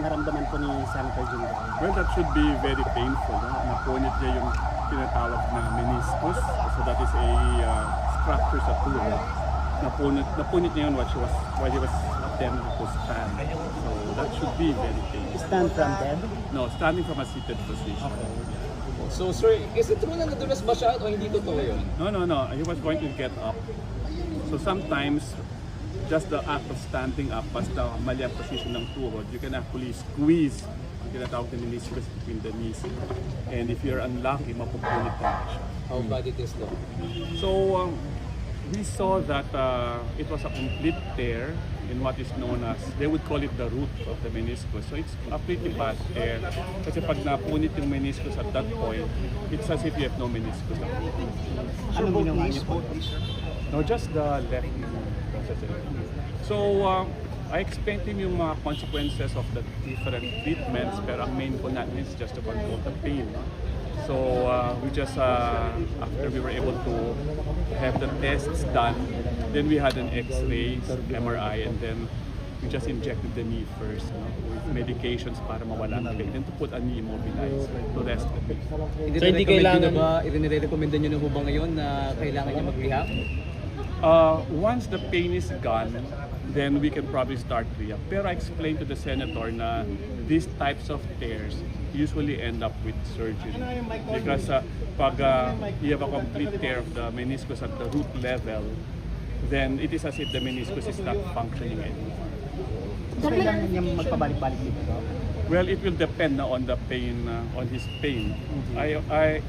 naramdaman po ni Senator Jinggoy? Well, that should be very painful. No? Napunit niya yung tinatawag na meniscus. So that is a structure sa tuhod. Napunit niya yun while he was attempting to stand. So that should be very painful. Stand from bed? No, standing from a seated position. So sir, is it true na nadulas ba siya o hindi totoo yun? No. He was going to get up. So sometimes, just the act of standing up, basta mali ang position ng tuhod, you can actually squeeze ang tinatawag na meniscus between the knees. And if you're unlucky, mapupunit ka na siya. How bad it is though? So we saw that it was a complete tear in what is known as, they would call it the root of the meniscus. So it's a pretty bad tear. Kasi pag napunit yung meniscus at that point, it's as if you have no meniscus. Anong ginawa niyo po? No, just the left knee. So, I explained to him yung mga consequences of the different treatments, pero ang main ko natin is just to control the pain. So, we just, after we were able to have the tests done, then we had an X-ray, MRI, and then we just injected the knee first with medications para mawala ang pain, and to put a knee immobilized to rest the knee. Hindi kailangan ba, i-recommend nyo na ho ba ngayon na kailangan niya mag-rehab? Once the pain is gone, then we can probably start rehab. Pero I explained to the senator na these types of tears usually end up with surgery. Because pag you have a complete tear of the meniscus at the root level, then it is as if the meniscus is not functioning anymore. So kailangan niya magpabalik-balik dito? Well, it will depend on the pain, on his pain.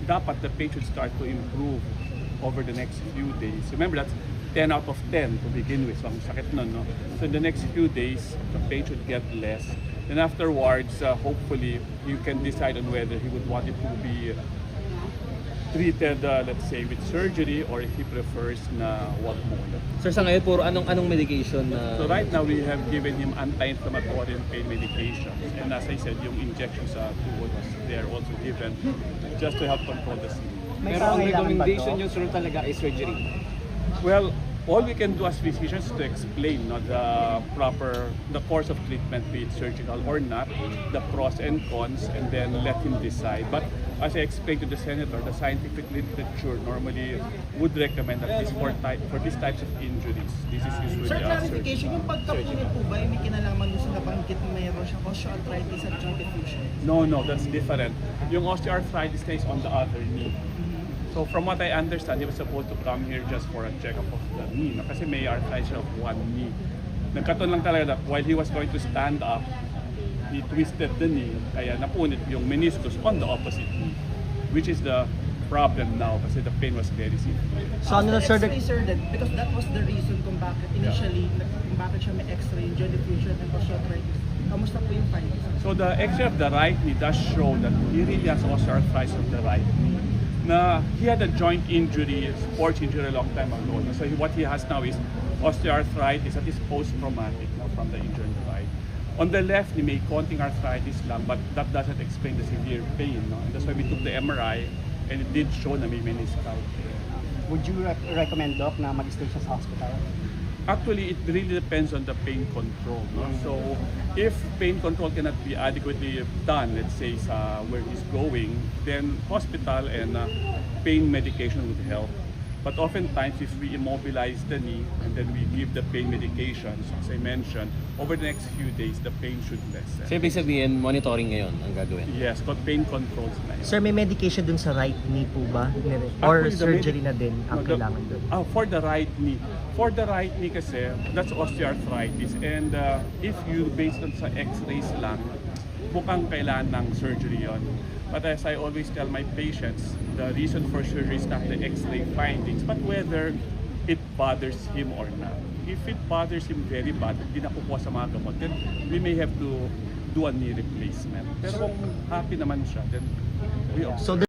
Dapat the pain should start to improve over the next few days. Remember, that's 10 out of 10 to begin with. So, ang sakit nun, no? So, in the next few days, the pain should get less. Then afterwards, hopefully, you can decide on whether he would want it to be treated, let's say, with surgery or if he prefers na wag muna. Sir, sa ngayon, puro anong medication na... So right now, we have given him anti-inflammatory and pain medications. And as I said, yung injection sa tuhod was there also given just to help control the symptoms. May Pero ang pangailangan ba recommendation to? nyo, sir, talaga is surgery. Well, all we can do as physicians is to explain the course of treatment, be it surgical or not, the pros and cons, and then let him decide. But as I explained to the senator, the scientific literature normally would recommend that for these types of injuries, this is usually Sir, a clarification, surgical. yung pagkapunit po ba, may kinalaman doon sa nabanggit na mayroon siyang osteoarthritis at joint diffusion? No, that's different. Yung osteoarthritis is on the other knee. So from what I understand, he was supposed to come here just for a checkup of the knee. No? Kasi may arthritis of one knee. Nagkataon lang talaga that while he was going to stand up, he twisted the knee, kaya napunit yung meniscus on the opposite knee. Which is the problem now kasi the pain was very severe. So ano na, sir? X-ray, sir, because that was the reason kung bakit initially, kung bakit siya may X-ray, joint diffusion, and osteoarthritis. Kamusta po yung findings? So the X-ray of the right knee does show that he really has osteoarthritis of the right knee. Na he had a joint injury, sports injury a long time ago. So what he has now is osteoarthritis that is post-traumatic from the injury on the right. On the left, he may konting arthritis lang, but that doesn't explain the severe pain. No? And that's why we took the MRI, and it did show na may meniscal. Would you recommend, Doc, na mag-stay siya sa hospital? Actually, it really depends on the pain control. No? So, if pain control cannot be adequately done, let's say where he's going, then hospital and pain medication would help. But oftentimes, if we immobilize the knee and then we give the pain medications, as I mentioned, over the next few days, the pain should lessen. So, ibig sabihin, monitoring ngayon ang gagawin? Yes, but pain controls na yun. Sir, may medication dun sa right knee po ba? Or Actually, the surgery na din ang kailangan dun? For the right knee. For the right knee kasi, that's osteoarthritis. And if you, based on sa x-rays lang, mukhang kailangan ng surgery yon. But as I always tell my patients, the reason for surgery is not the x-ray findings, but whether it bothers him or not. If it bothers him very bad, hindi na kukuha sa mga gamot, then we may have to do a knee replacement. Pero kung happy naman siya, then we also... So